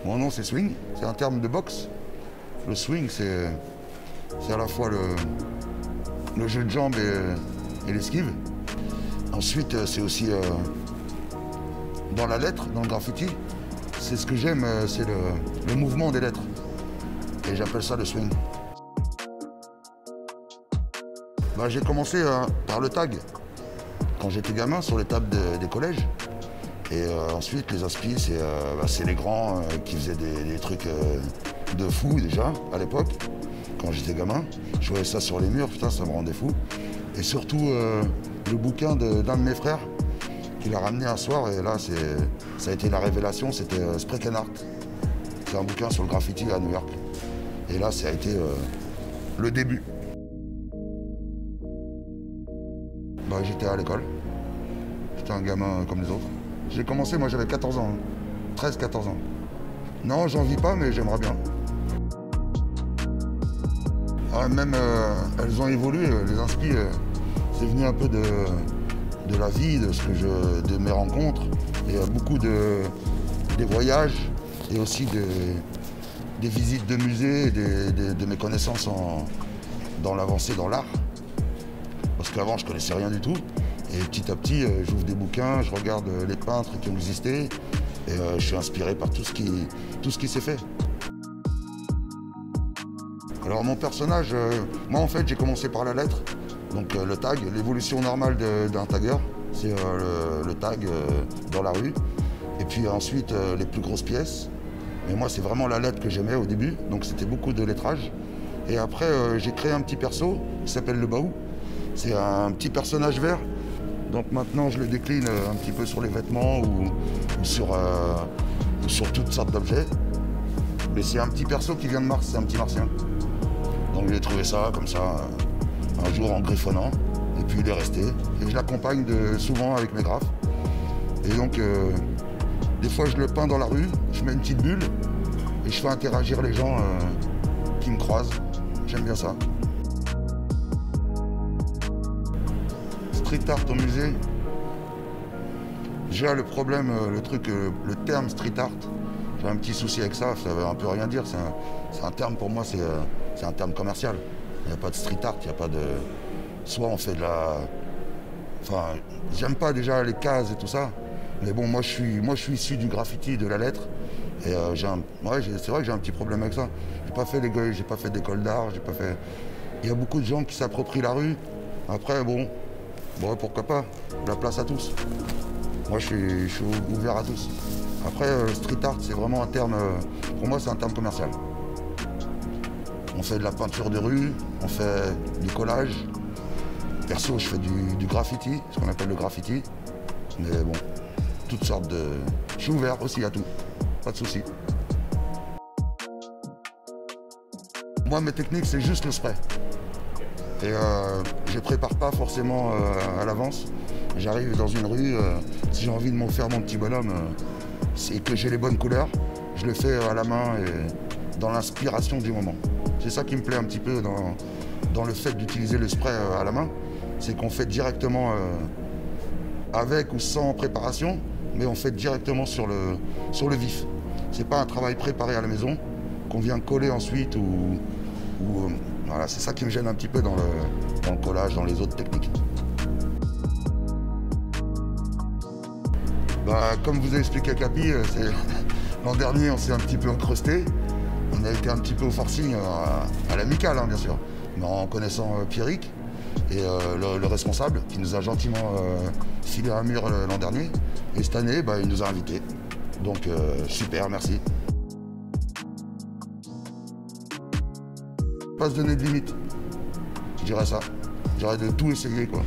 Mon nom c'est swing, c'est un terme de boxe. Le swing c'est à la fois le jeu de jambes et l'esquive. Ensuite c'est aussi dans la lettre, dans le graffiti. C'est ce que j'aime, c'est le mouvement des lettres. Et j'appelle ça le swing. J'ai commencé par le tag, quand j'étais gamin, sur les tables des collèges. Et ensuite, les inspi, c'est les grands qui faisaient des trucs de fou déjà, à l'époque, quand j'étais gamin. Je voyais ça sur les murs, putain, ça me rendait fou. Et surtout, le bouquin d'un de mes frères, qu'il a ramené un soir, et là, ça a été la révélation, c'était Sprechen Art. C'est un bouquin sur le graffiti à New York. Et là, ça a été le début. J'étais à l'école. J'étais un gamin comme les autres. J'ai commencé, moi j'avais 14 ans. 13-14 ans. Non, j'en vis pas, mais j'aimerais bien. Même, elles ont évolué, les inspi. C'est venu un peu de la vie, de mes rencontres. Et beaucoup des voyages et aussi des visites de musées et de mes connaissances dans l'avancée dans l'art. Parce qu'avant, je ne connaissais rien du tout. Et petit à petit, j'ouvre des bouquins, je regarde les peintres qui ont existé. Et je suis inspiré par tout ce qui s'est fait. Alors mon personnage, moi en fait, j'ai commencé par la lettre. Donc le tag, l'évolution normale d'un tagger. C'est le tag dans la rue. Et puis ensuite, les plus grosses pièces. Mais moi, c'est vraiment la lettre que j'aimais au début. Donc c'était beaucoup de lettrage. Et après, j'ai créé un petit perso qui s'appelle le Baou. C'est un petit personnage vert. Donc maintenant, je le décline un petit peu sur les vêtements ou sur toutes sortes d'objets. Mais c'est un petit perso qui vient de Mars, c'est un petit martien. Donc j'ai trouvé ça comme ça, un jour en griffonnant. Et puis il est resté. Et je l'accompagne souvent avec mes graphes. Et donc, des fois, je le peins dans la rue, je mets une petite bulle et je fais interagir les gens qui me croisent. J'aime bien ça. Street art au musée, j'ai le problème, le terme street art, j'ai un petit souci avec ça, ça veut un peu rien dire, c'est un terme pour moi, c'est un terme commercial. Il n'y a pas de street art, il n'y a pas de... Soit on fait de la... Enfin, j'aime pas déjà les cases et tout ça, mais bon, moi je suis issu du graffiti, de la lettre, et c'est vrai que j'ai un petit problème avec ça. J'ai pas fait d'école d'art, Il y a beaucoup de gens qui s'approprient la rue, après bon, pourquoi pas, la place à tous. Moi, je suis ouvert à tous. Après, street art, c'est vraiment un terme, pour moi, c'est un terme commercial. On fait de la peinture de rue, on fait du collage. Perso, je fais du graffiti, ce qu'on appelle le graffiti. Mais bon, toutes sortes de... Je suis ouvert aussi à tout, pas de souci. Moi, mes techniques, c'est juste le spray. Et je ne prépare pas forcément à l'avance. J'arrive dans une rue, si j'ai envie de m'en faire mon petit bonhomme et que j'ai les bonnes couleurs, je le fais à la main et dans l'inspiration du moment. C'est ça qui me plaît un petit peu dans le fait d'utiliser le spray à la main, c'est qu'on fait directement avec ou sans préparation, mais on fait directement sur le vif. C'est pas un travail préparé à la maison qu'on vient coller ensuite ou voilà, c'est ça qui me gêne un petit peu dans le collage, dans les autres techniques. Comme vous a expliqué Capi, l'an dernier on s'est un petit peu encrusté. On a été un petit peu au forcing à l'amical, hein, bien sûr, mais en connaissant Pierrick et le responsable qui nous a gentiment filé un mur l'an dernier. Et cette année, il nous a invités. Donc super, merci. Pas se donner de limite, je dirais ça. J'aurais de tout essayer, quoi.